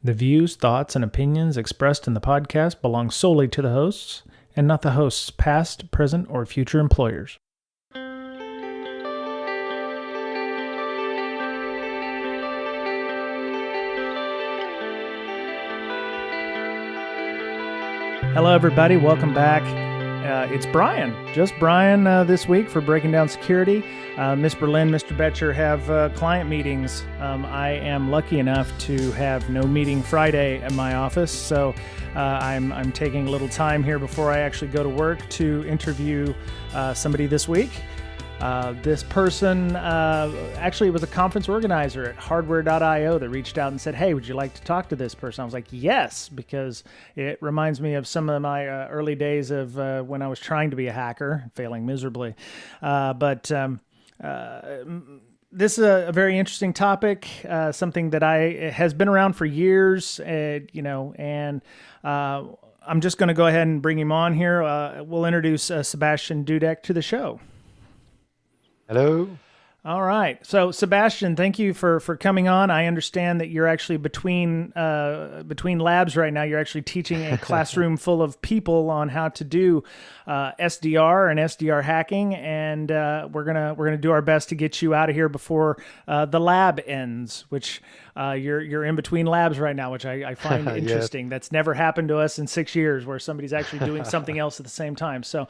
The views, thoughts, and opinions expressed in the podcast belong solely to the hosts and not the host's past, present, or future employers. Hello, everybody. Welcome back. It's Brian, just Brian this week for Breaking Down Security. Ms. Berlin, Mr. Betcher have client meetings. I am lucky enough to have no meeting Friday at my office, so I'm taking a little time here before I actually go to work to interview somebody this week. This person actually was a conference organizer at hardware.io that reached out and said, hey, would you like to talk to this person? I was like, yes, because it reminds me of some of my early days of when I was trying to be a hacker, failing miserably. But this is a very interesting topic, something that has been around for years, and I'm just going to go ahead and bring him on here. We'll introduce Sébastien Dudek to the show. Hello. All right. So, Sébastien, thank you for coming on. I understand that you're actually between labs right now. You're actually teaching a classroom full of people on how to do SDR and SDR hacking, and we're gonna do our best to get you out of here before the lab ends. Which you're in between labs right now, which I find interesting. That's never happened to us in 6 years, where somebody's actually doing something else at the same time. So,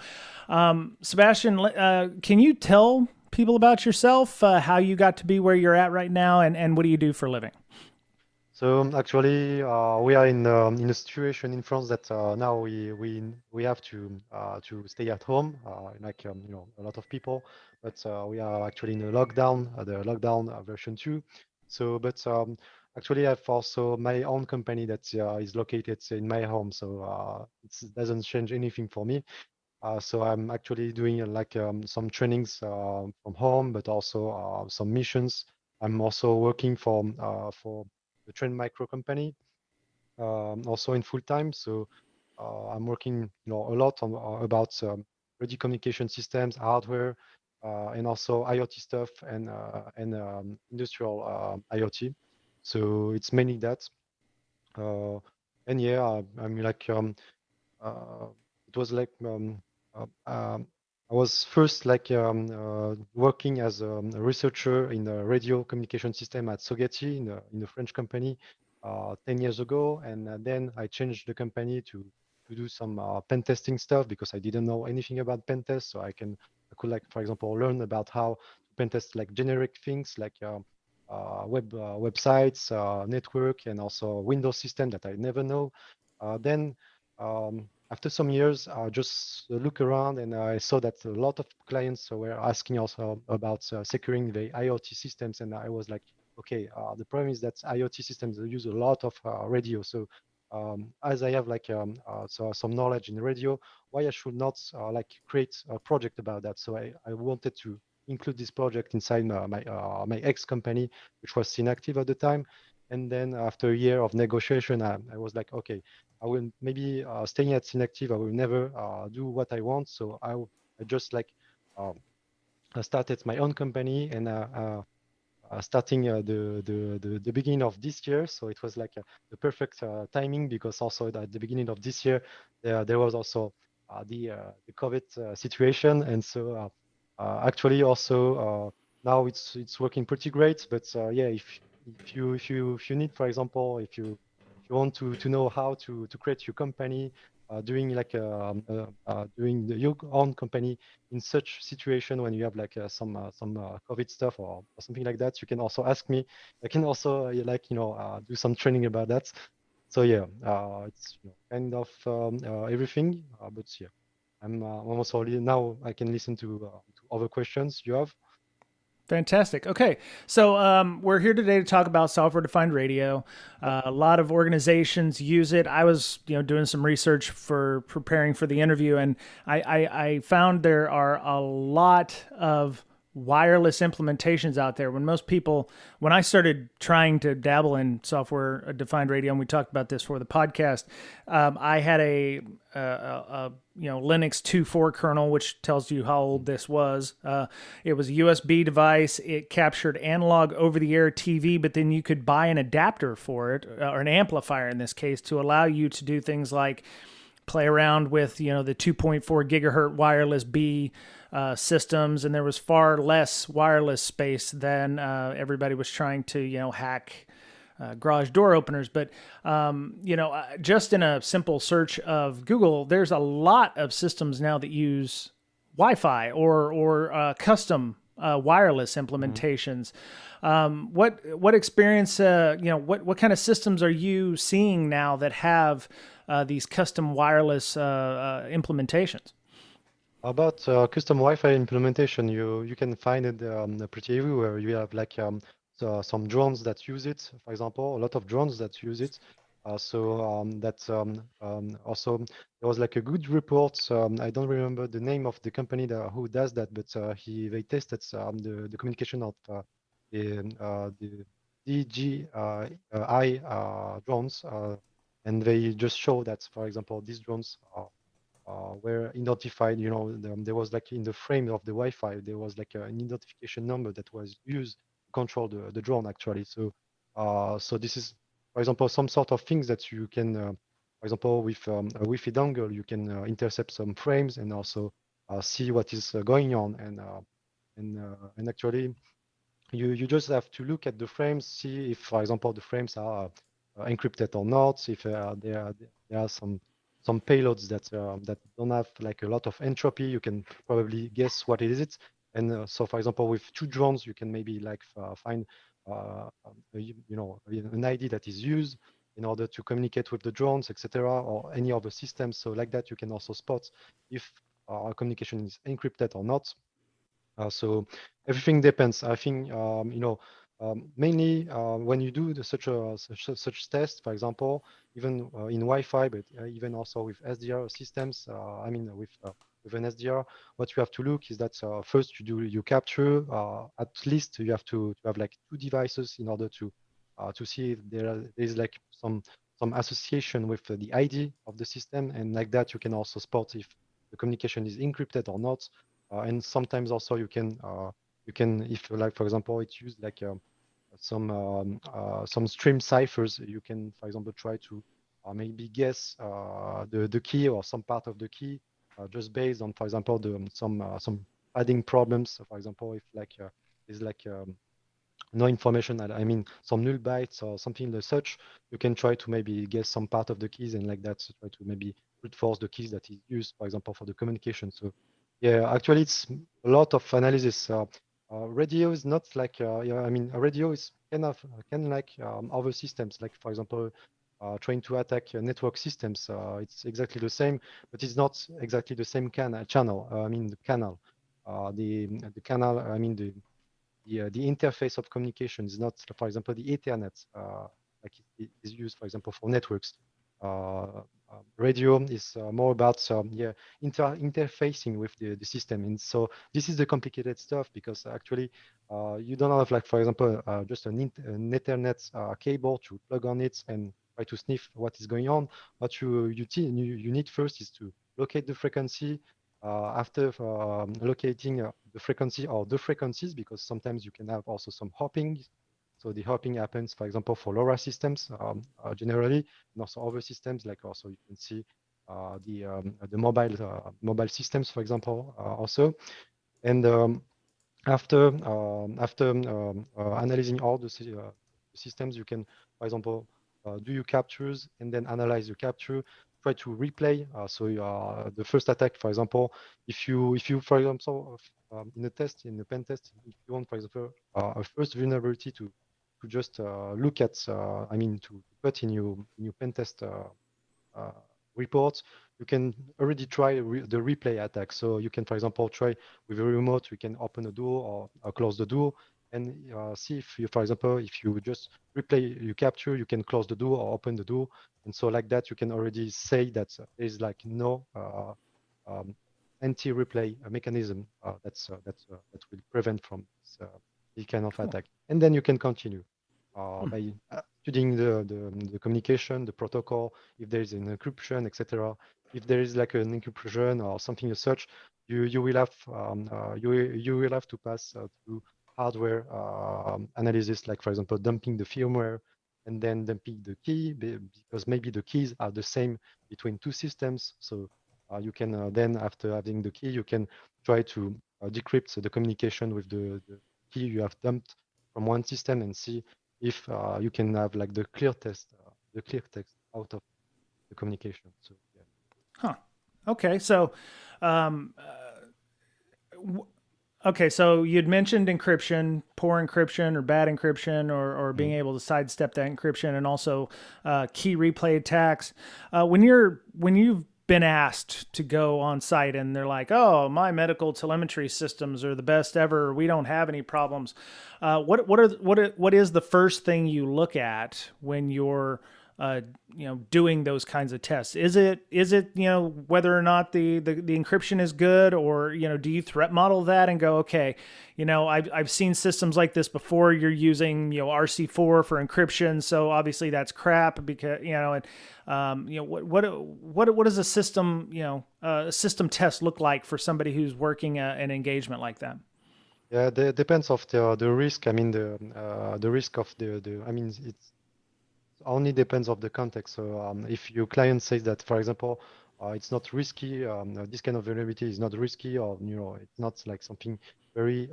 Sébastien, can you tell people about yourself, how you got to be where you're at right now, and what do you do for a living? So actually, we are in a situation in France that now we have to stay at home, a lot of people, but we are actually in a lockdown, the lockdown version 2. So, but actually, I have also my own company that is located in my home, so it doesn't change anything for me. So I'm actually doing some trainings from home, but also some missions. I'm also working for the Trend Micro company, also in full time. So I'm working, a lot on about radio communication systems, hardware, and also IoT stuff and industrial IoT. So it's mainly that. And yeah, I'm like it was like I was first working as a researcher in the radio communication system at Sogeti in the French company 10 years ago, and then I changed the company to do some pen testing stuff because I didn't know anything about pen test. So I could like, for example, learn about how to pen test like generic things like websites, network, and also Windows system that I never know. Then after some years, I just look around and I saw that a lot of clients were asking also about securing the IoT systems. And I was like, okay, the problem is that IoT systems use a lot of radio. So as I have so some knowledge in radio, why I should not create a project about that? So I wanted to include this project inside my ex company, which was Synactive at the time. And then after a year of negotiation, I was like, okay, I will maybe staying at Synactive. I will never do what I want. So I just um, I started my own company and starting the beginning of this year. So it was like the perfect timing because also at the beginning of this year there was also the COVID situation, and so actually also now it's working pretty great. But yeah, if you need, for example, if you want to know how to create your company, doing doing your own company in such situation when you have some COVID stuff or something like that, you can also ask me. I can also do some training about that. So yeah, it's kind of everything. But yeah, I'm almost already now. I can listen to other questions you have. Fantastic. Okay, so we're here today to talk about software-defined radio. Yep. A lot of organizations use it. I was, doing some research for preparing for the interview, and I found there are a lot of wireless implementations out there. When I started trying to dabble in software defined radio, and we talked about this for the podcast, I had a Linux 2.4 kernel, which tells you how old this was. It was a USB device. It captured analog over the air TV, but then you could buy an adapter for it, or an amplifier in this case, to allow you to do things like play around with the 2.4 gigahertz wireless B systems, and there was far less wireless space than everybody was trying to hack garage door openers. But just in a simple search of Google, there's a lot of systems now that use Wi-Fi or custom wireless implementations. What experience? What kind of systems are you seeing now that have these custom wireless implementations? About custom Wi-Fi implementation, you can find it pretty everywhere. You have like some drones that use it, for example, a lot of drones that use it. Also there was like a good report. I don't remember the name of the company who does that, but they tested the communication of the DJI drones, and they just show that, for example, these drones were identified. There was like in the frame of the Wi-Fi, there was like an identification number that was used to control the drone actually. So this is, for example, some sort of things that you can, for example, with a Wi-Fi dongle, you can intercept some frames and also see what is going on. And actually, you just have to look at the frames, see if, for example, the frames are encrypted or not, if there are some payloads that don't have like a lot of entropy. You can probably guess what it is. And so, for example, with two drones, you can maybe like find an ID that is used in order to communicate with the drones, etc., or any other systems. So like that, you can also spot if our communication is encrypted or not. So everything depends. I think mainly when you do such test, for example, even in Wi-Fi, but even also with SDR systems. With an SDR, what you have to look is that first you capture. At least you have to have like two devices in order to see if there is like some association with the ID of the system, and like that you can also spot if the communication is encrypted or not. And sometimes also you can if like for example it's used like some stream ciphers, you can for example try to maybe guess the key or some part of the key just based on, for example, some adding problems. So for example, if like is like no information, I mean some null bytes or something like such, you can try to maybe guess some part of the keys, and like that, so try to maybe brute force the keys that is used, for example, for the communication. So yeah, actually it's a lot of analysis. Radio is not like, I mean, a radio is can like other systems, like for example, trying to attack network systems. It's exactly the same, but it's not exactly the same channel. I mean, the canal, the canal. I mean, the interface of communication is not, for example, the Ethernet, like it is used, for example, for networks. Radio is more about interfacing with the system. And so this is the complicated stuff, because actually you don't have, like, for example, just an Ethernet cable to plug on it and try to sniff what is going on. What you need first is to locate the frequency. After locating the frequency or the frequencies, because sometimes you can have also some hopping. So the hopping happens, for example, for LoRa systems generally, and also other systems, like also you can see the mobile systems, for example, also. And after analyzing all the systems, you can, for example, do your captures and then analyze your capture, try to replay. The first attack, for example, if you for example, in a pen test, if you want, for example, a first vulnerability to just look at, I mean, to put in your pen test uh, report, you can already try the replay attack. So you can, for example, try with a remote, you can open a door or close the door, and see if you, for example, if you just replay you capture, you can close the door or open the door. And so like that, you can already say that there is like no anti-replay mechanism that will prevent from this kind of Cool. attack. And then you can continue Hmm. by studying the communication, the protocol, if there is an encryption, etc. If there is like an encryption or something as such, you will have you will have to pass through hardware analysis, like for example dumping the firmware and then dumping the key because maybe the keys are the same between two systems. So you can then, after having the key, you can try to decrypt the communication with the key you have dumped from one system and see if you can have like the clear text out of the communication. So yeah. Huh. Okay. So, um, okay. So you'd mentioned encryption, poor encryption or bad encryption, or being Mhm. able to sidestep that encryption, and also key replay attacks. When you've been asked to go on site and they're like, "Oh, my medical telemetry systems are the best ever. We don't have any problems." What is the first thing you look at when you're uh, doing those kinds of tests? Is it whether or not the encryption is good, or do you threat model that and go, okay, I've seen systems like this before. You're using RC4 for encryption, so obviously that's crap because and what does a system test look like for somebody who's working an engagement like that? Yeah, depends of the risk. I mean the risk of the. I mean it's only depends of the context. So if your client says that, for example, it's not risky, this kind of vulnerability is not risky, or it's not like something very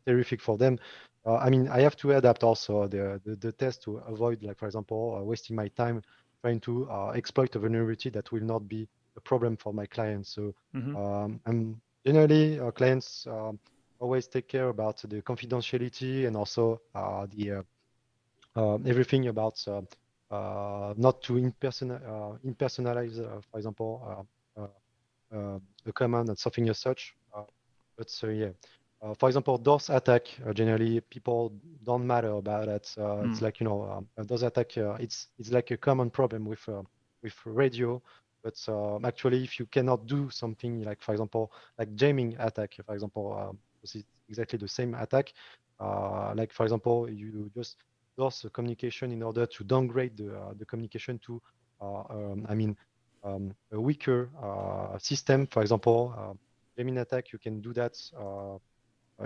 terrific for them. I mean, I have to adapt also the test to avoid, like for example, wasting my time trying to exploit a vulnerability that will not be a problem for my clients. So Mm-hmm. and generally, clients always take care about the confidentiality and also the everything about not to impersonalize, for example, a command and something as such. But yeah, for example, DOS attack, generally people don't matter about it. It's Mm. like a DOS attack. It's like a common problem with radio. But actually, if you cannot do something like, for example, like jamming attack, for example, this is exactly the same attack. Like for example, you just DOS communication in order to downgrade the communication to, I mean, a weaker system. For example, jamming attack, you can do that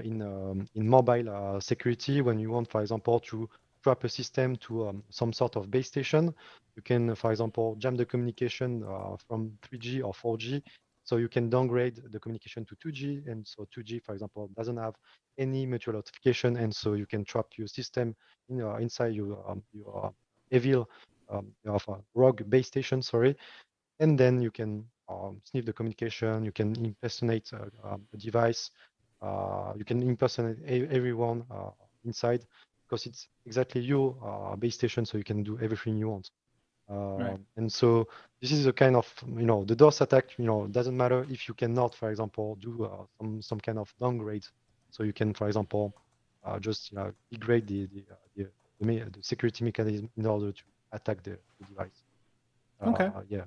in mobile security when you want, for example, to trap a system to some sort of base station. You can, for example, jam the communication from 3G or 4G. So you can downgrade the communication to 2G. And so 2G, for example, doesn't have any mutual authentication. And so you can trap your system inside your evil of a rogue base station, sorry. And then you can sniff the communication. You can impersonate a device. You can impersonate everyone inside because it's exactly your base station, so you can do everything you want. Right. And so this is a kind of, the DOS attack, doesn't matter if you cannot, for example, do some kind of downgrade. So you can, for example, just degrade the security mechanism in order to attack the device. Okay. Yeah.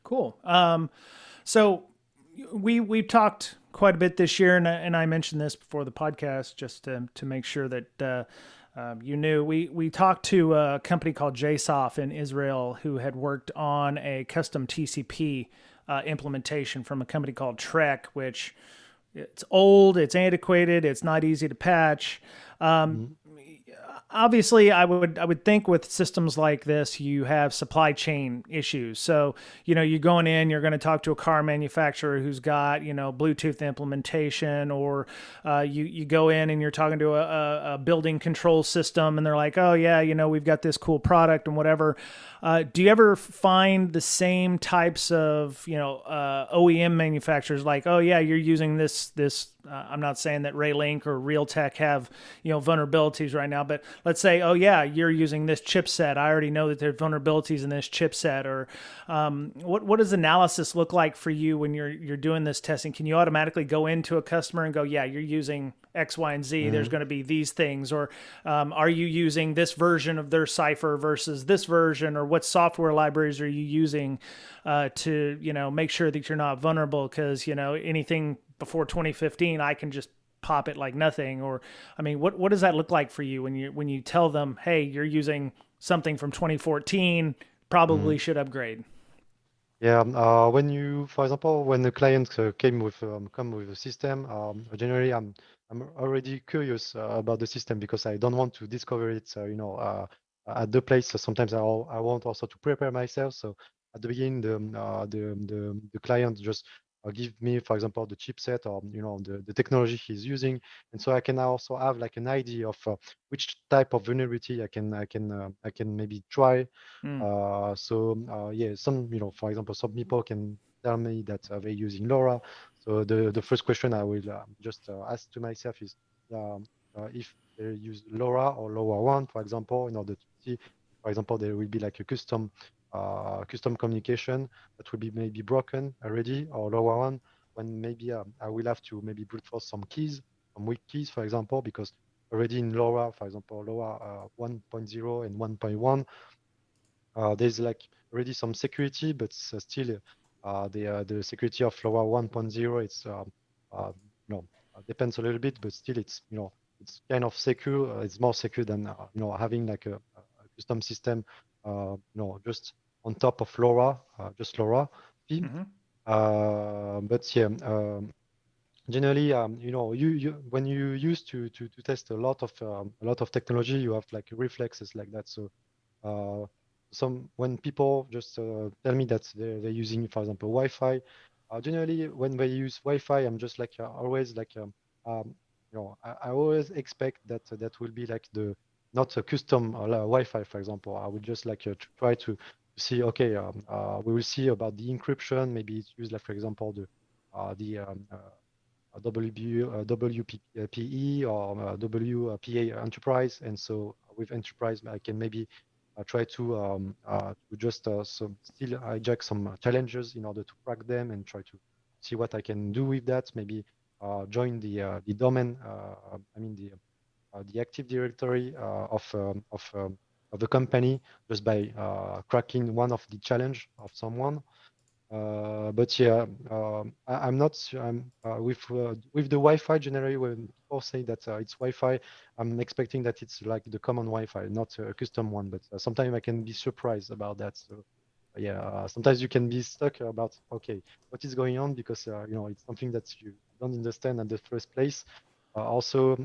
Cool. So we've talked quite a bit this year, and I mentioned this before the podcast just to make sure that you knew. We talked to a company called JSOF in Israel who had worked on a custom TCP implementation from a company called Trek, which it's old, it's antiquated, it's not easy to patch. Um, Mhm. Obviously, I would think with systems like this you have supply chain issues. So you're going in, you're going to talk to a car manufacturer who's got Bluetooth implementation, or you go in and you're talking to a building control system and they're like, oh yeah, we've got this cool product and whatever. Do you ever find the same types of OEM manufacturers like, oh yeah, you're using this I'm not saying that Raylink or Realtek have, vulnerabilities right now, but let's say, oh yeah, you're using this chipset. I already know that there's vulnerabilities in this chipset. Or what does analysis look like for you when you're doing this testing? Can you automatically go into a customer and go, yeah, you're using X, Y, and Z. There's going to be these things, or are you using this version of their cipher versus this version, or what software libraries are you using to make sure that you're not vulnerable? Because anything before 2015, I can just pop it like nothing. Or I mean, what does that look like for you when you tell them, hey, you're using something from 2014, probably should upgrade? Yeah, when you, for example, when the client come with a system, generally I'm already curious about the system because I don't want to discover it, at the place. So sometimes I want also to prepare myself. So at the beginning, the client just give me, for example, the chipset or the technology he's using, and so I can also have like an idea of which type of vulnerability I can maybe try. Mm. Yeah, for example, some people can tell me that they're using LoRa. So the first question I will just ask to myself is if they use LoRa or LoRaWAN, for example, in order to see, for example, there will be like a custom communication that will be maybe broken already, or LoRaWAN, when maybe I will have to maybe brute force some keys, some weak keys, for example, because already in LoRa, for example, LoRa 1.0 and 1.1, there's like already some security, but still the security of LoRa 1.0, it's depends a little bit, but still it's kind of secure. It's more secure than having like a custom system, just on top of LoRa, just LoRa. Mm-hmm. But yeah, generally, when you used to test a lot of technology, you have like reflexes like that. So some when people just tell me that they're using, for example, Wi-Fi, generally when they use Wi-Fi, I'm just like always like I always expect that that will be like the not a custom Wi-Fi, for example. I would just like to try to see, okay, we will see about the encryption. Maybe it's used like, for example, the WPE or WPA Enterprise. And so with Enterprise, I can maybe try to just still hijack some challenges in order to crack them and try to see what I can do with that. Maybe join the domain, the Active Directory of the company just by cracking one of the challenge of someone. But yeah, I'm not. With the Wi-Fi generally. When people say that it's Wi-Fi, I'm expecting that it's like the common Wi-Fi, not a custom one. But sometimes I can be surprised about that. So yeah, sometimes you can be stuck about, okay, what is going on, because it's something that you don't understand at the first place. Also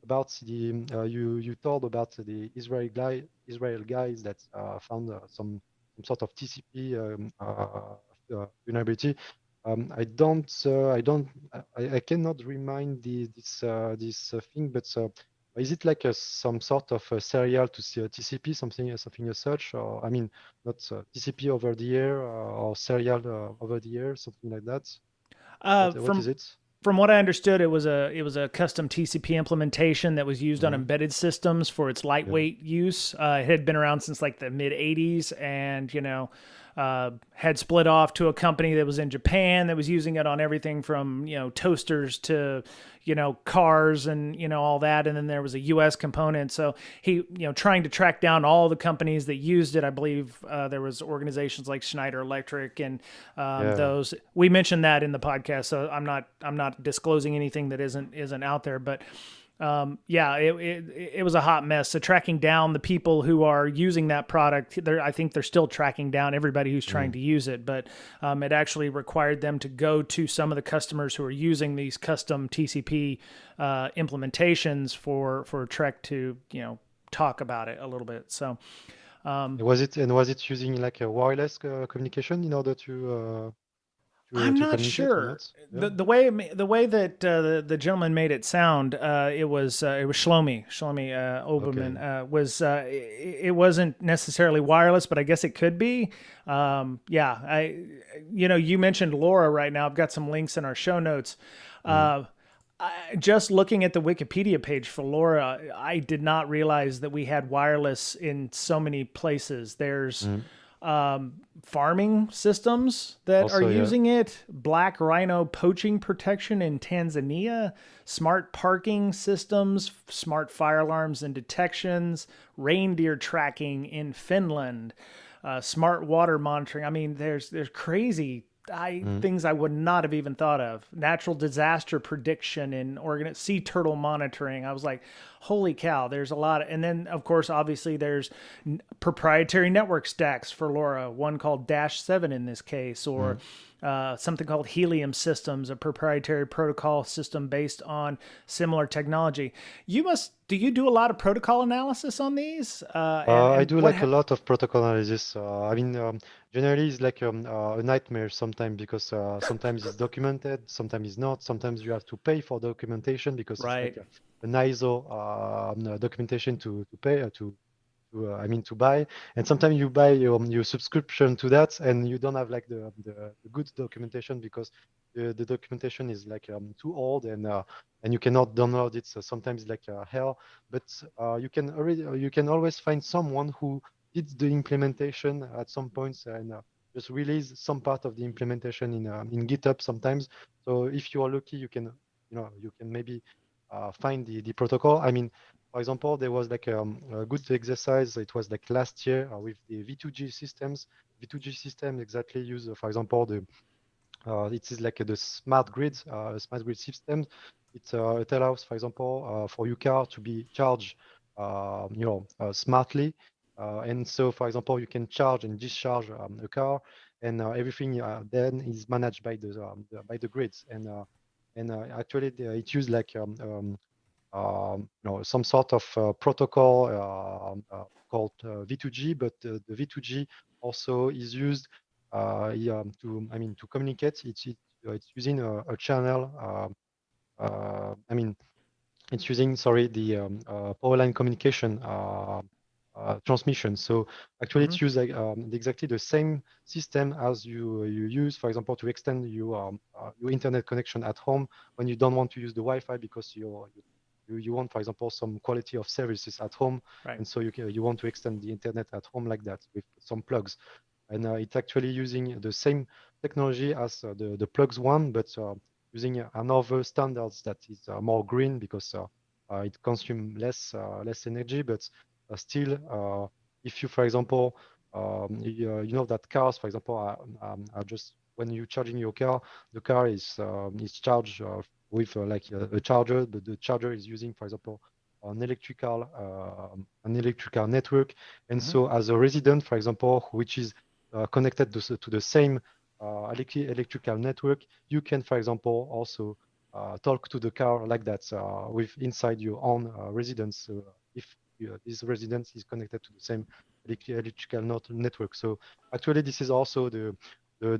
about the you told about the Israel guys that found some sort of TCP vulnerability. I cannot remind this thing, but is it like some sort of serial to TCP, something as such, or I mean, not TCP over the air or serial over the air, something like that? What From is it? From what I understood, it was a custom TCP implementation that was used on Hmm. embedded systems for its Yeah. lightweight use. It had been around since like the mid '80s, and had split off to a company that was in Japan that was using it on everything from toasters to cars and all that. And then there was a U.S. component. So he trying to track down all the companies that used it. I believe there was organizations like Schneider Electric and Yeah. those. We mentioned that in the podcast, so I'm not disclosing anything that isn't out there, but yeah, it was a hot mess. So tracking down the people who are using that product, I think they're still tracking down everybody who's trying Mm. to use it, but it actually required them to go to some of the customers who are using these custom TCP implementations for Trek to talk about it a little bit. So Was it using like a wireless communication in order I'm to not communicate or sure. not? Yeah. The way that the gentleman made it sound, it was Shlomi Okay. Oberman it wasn't necessarily wireless, but I guess it could be. Yeah, you mentioned LoRa right now. I've got some links in our show notes. Mm. Uh, Just looking at the Wikipedia page for LoRa, I did not realize that we had wireless in so many places. There's Mm. farming systems that are Also, yeah. using it, black rhino poaching protection in Tanzania, smart parking systems, smart fire alarms and detections, reindeer tracking in Finland, smart water monitoring. I mean, there's crazy Mm. things I would not have even thought of. Natural disaster prediction and sea turtle monitoring. I was like, holy cow, there's a lot. And then, of course, obviously, there's proprietary network stacks for LoRa, one called Dash 7 in this case, or Mm. something called Helium Systems, a proprietary protocol system based on similar technology. Do you do a lot of protocol analysis on these? I And do what like a lot of protocol analysis. I mean, generally it's like a nightmare sometimes because sometimes it's documented, sometimes it's not. Sometimes you have to pay for documentation because it's like Right. an ISO documentation to pay I mean to buy. And sometimes you buy your subscription to that, and you don't have like the good documentation because the documentation is like too old and you cannot download it. So sometimes it's like hell. But you can always find someone who did the implementation at some points and just release some part of the implementation in GitHub sometimes. So if you are lucky, you can maybe find the protocol. I mean, for example, there was like a good exercise. It was like last year with the V2G systems. V2G system exactly use, for example, it is like the smart grid system. It allows, for example, for your car to be charged, smartly. And so, for example, you can charge and discharge a car, and everything then is managed by by the grids. And actually, it used like some sort of protocol called V2G, but the V2G also is used to communicate. It's using a channel. I mean, it's using, sorry, the power line communication transmission. So actually, Mm-hmm. it's used like, exactly the same system as you use, for example, to extend your internet connection at home when you don't want to use the Wi-Fi because you want, for example, some quality of services at home, Right. and so you want to extend the internet at home like that with some plugs. And it's actually using the same technology as the plugs one, but using another standards that is more green because it consumes less energy. But still, if you, for example, you know that cars, for example, are just when you're charging your car, the car is charged with like a charger, but the charger is using, for example, an electrical network. And Mm-hmm. so, as a resident, for example, which is connected to the same electrical network, you can, for example, also talk to the car like that with inside your own residence. So if this residence is connected to the same electrical network. So actually, this is also the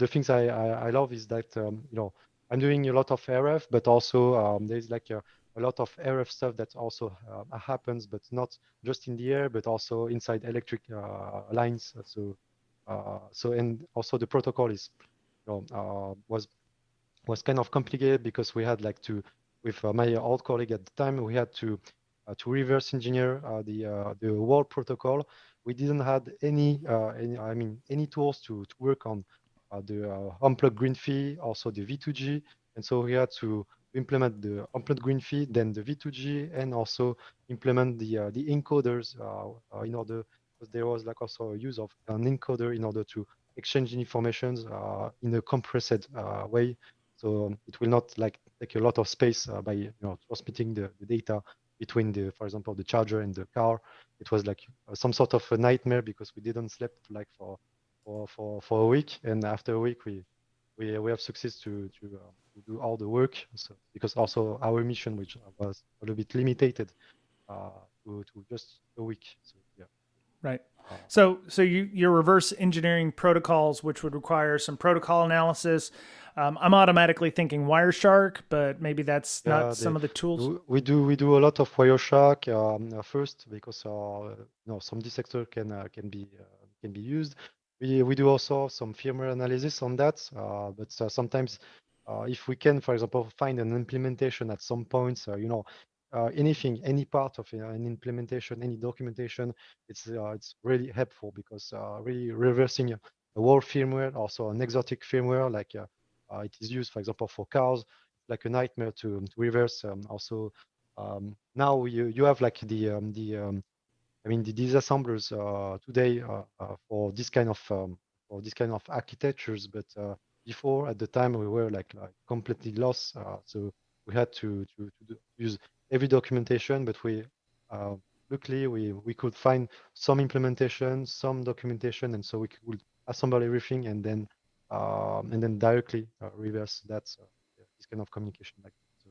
things I love is that I'm doing a lot of RF, but also there's like a lot of RF stuff that also happens, but not just in the air, but also inside electric lines. So and also the protocol is was kind of complicated because we had like to with my old colleague at the time we had to reverse engineer the whole protocol. We didn't had any tools to work on the unplugged green fee, also the V2G, and so we had to implement the unplugged green fee, then the V2G, and also implement the encoders in order because there was like also a use of an encoder in order to exchange information in a compressed way. So it will not like take a lot of space by transmitting the data between for example, the charger and the car. It was like some sort of a nightmare because we didn't sleep like for a week, and after a week we have success to do all the work. So because also our mission, which was a little bit limited to just a week. So yeah. Right. Uh, So you're reverse engineering protocols, which would require some protocol analysis. I'm automatically thinking Wireshark, but maybe that's not Yeah, some of the tools. we do a lot of Wireshark first because some detector can be used. We do also some firmware analysis on that, but sometimes if we can, for example, find an implementation at some point, anything, any part of an implementation, any documentation, it's really helpful because really reversing a whole firmware, also an exotic firmware, like it is used, for example, for cars, like a nightmare to reverse. Also, now you have like the disassemblers today for this kind of architectures, but before at the time we were like completely lost. So we had to use every documentation, but we luckily we could find some implementation, some documentation, and so we could assemble everything and then directly reverse that this kind of communication like that. So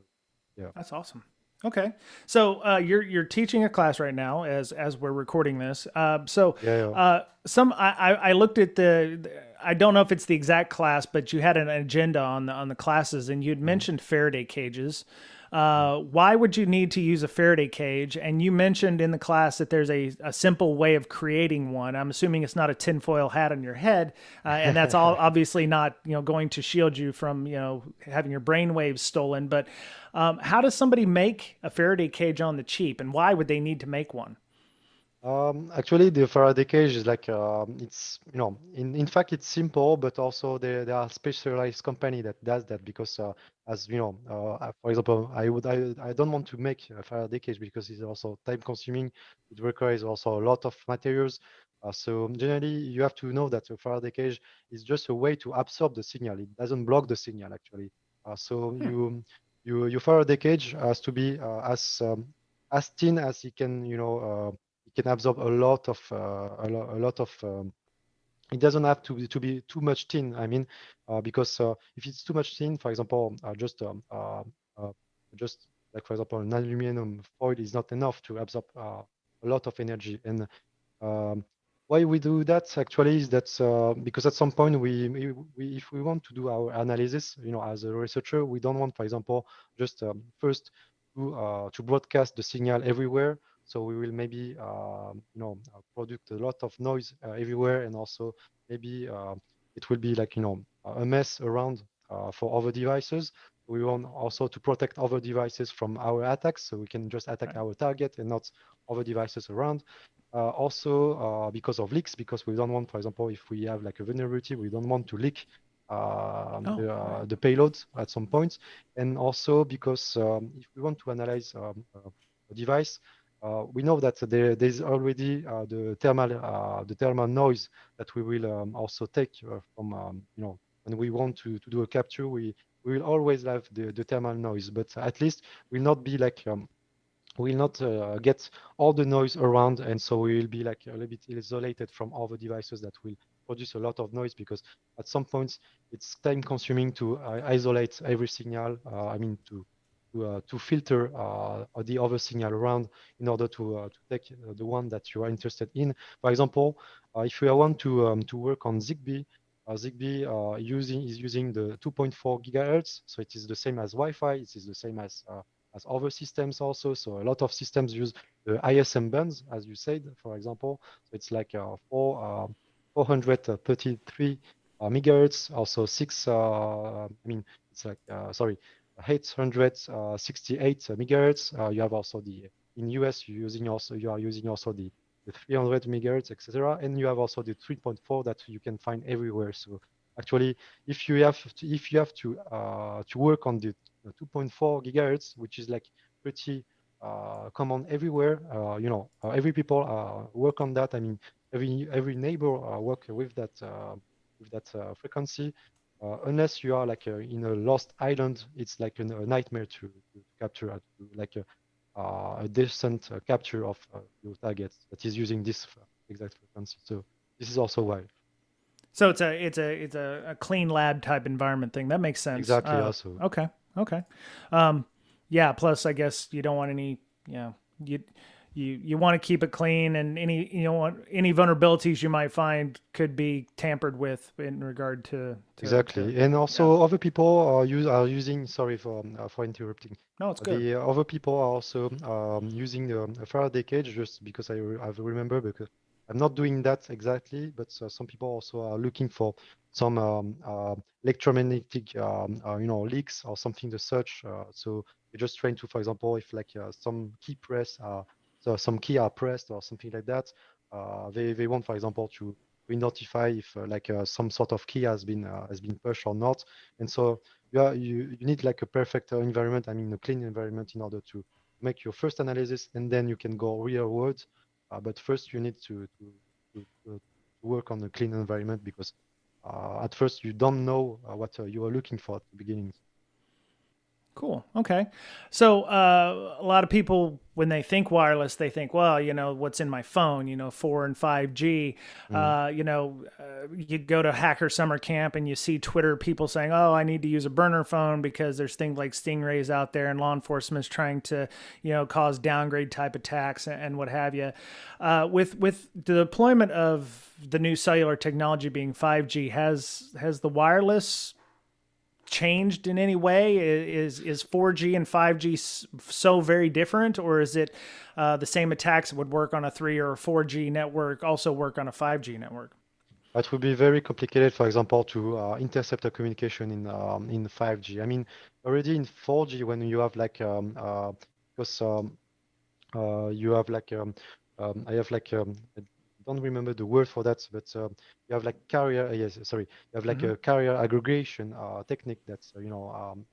yeah. That's awesome. Okay, so you're teaching a class right now as we're recording this. Yeah, I looked at I don't know if it's the exact class, but you had an agenda on the classes, and you'd yeah. mentioned Faraday cages. Mhm. Why would you need to use a Faraday cage? And you mentioned in the class that there's a simple way of creating one. I'm assuming it's not a tinfoil hat on your head, and that's all obviously not going to shield you from having your brain waves stolen. But how does somebody make a Faraday cage on the cheap, and why would they need to make one? Actually, the Faraday cage is like it's in fact it's simple, but also there are specialized company that does that because as for example, I don't want to make a Faraday cage because it's also time consuming. It requires also a lot of materials. So generally, you have to know that a Faraday cage is just a way to absorb the signal. It doesn't block the signal actually. So Hmm. your Faraday cage has to be as thin as it can, it can absorb a lot of a lot of it doesn't have to be too much thin. I mean, because if it's too much thin, for example, uh, just like for example, an aluminum foil is not enough to absorb a lot of energy. And um, why we do that actually is that because at some point if we want to do our analysis, as a researcher, we don't want, for example, just first to broadcast the signal everywhere. So we will maybe produce a lot of noise everywhere, and also maybe it will be like a mess around for other devices. We want also to protect other devices from our attacks, so we can just attack Right. our target and not other devices around. Also, because of leaks, because we don't want, for example, if we have like a vulnerability, we don't want to leak Oh, right. the payload at some point. And also because if we want to analyze a device, we know that there's already the thermal noise that we will also take from when we want to do a capture, we will always have the thermal noise, but at least will not be like will not get all the noise around, and so we will be like a little bit isolated from all the devices that will produce a lot of noise, because at some points it's time consuming to isolate every signal. I mean to filter the other signal around in order to take the one that you are interested in. For example, if we want to work on Zigbee, Zigbee is using the 2.4 gigahertz, so it is the same as Wi-Fi. It is the same as other systems also. So a lot of systems use the ISM bands, as you said, for example. So it's like 433 megahertz, also it's like, sorry, 868 megahertz. You have also in US, you are using also the 300 megahertz, etc. And you have also the 3.4 that you can find everywhere. So actually, if you have to work on the 2.4 gigahertz, which is like pretty common everywhere. Every people work on that. I mean, every neighbor work with that frequency. Unless you are like in a lost island, it's like a nightmare to capture, like a decent capture of your target that is using this exact frequency. So this is also why. So it's a clean lab type environment thing. That makes sense. Exactly. Also. Okay. Okay. Um, yeah. Plus, I guess you don't want any. You you want to keep it clean, and any vulnerabilities you might find could be tampered with in regard to. Exactly, and Yeah. also other people are using. Sorry for interrupting. No, it's good. The other people are also using the Faraday cage, just because I remember, because I'm not doing that exactly, but some people also are looking for some electromagnetic, leaks or something to search. So you're just trying to, for example, if like some key press, so some key are pressed or something like that, they want, for example, to identify if some sort of key has been pushed or not. And so you need like a perfect environment. I mean, a clean environment in order to make your first analysis, and then you can go real world. But first, you need to work on a clean environment because at first you don't know what you are looking for at the beginning. Cool. Okay. So a lot of people, when they think wireless, they think, well, what's in my phone, 4 and 5G. Mm. You go to hacker summer camp and you see Twitter people saying, oh, I need to use a burner phone because there's things like stingrays out there and law enforcement's trying to, cause downgrade type attacks and what have you. With the deployment of the new cellular technology being 5G, has the wireless changed in any way? Is 4G and 5G so very different, or is it the same attacks that would work on a 3 or a 4G network also work on a 5G network? It would be very complicated, for example, to intercept a communication in 5G. I mean, already in 4G, when you have because you have I have I don't remember the word for that, but you have like carrier. Yes, sorry, you have like a carrier aggregation technique that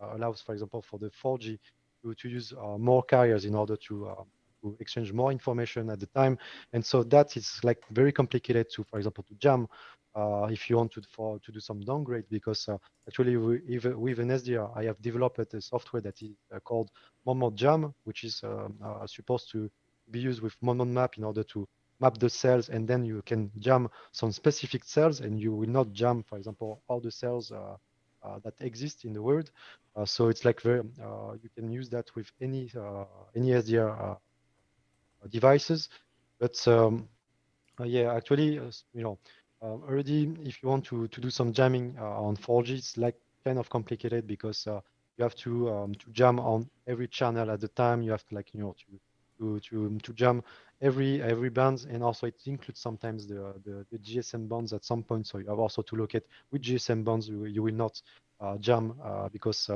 allows, for example, for the 4G to use more carriers in order to exchange more information at the time. And so that is like very complicated to, for example, to jam if you want to do some downgrade, because actually with an SDR, I have developed a software that is called Momo Jam, which is supposed to be used with Mono Map in order to map the cells, and then you can jam some specific cells, and you will not jam, for example, all the cells that exist in the world. So it's like very you can use that with any SDR devices, but yeah, actually, already if you want to do some jamming on 4G, it's like kind of complicated because you have to jam on every channel at the time. You have to to jam every band, and also it includes sometimes the GSM bands at some point. So you have also to look at which GSM bands you will not jam because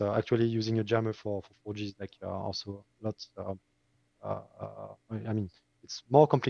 actually using a jammer for 4G is like also not. I mean, it's more complicated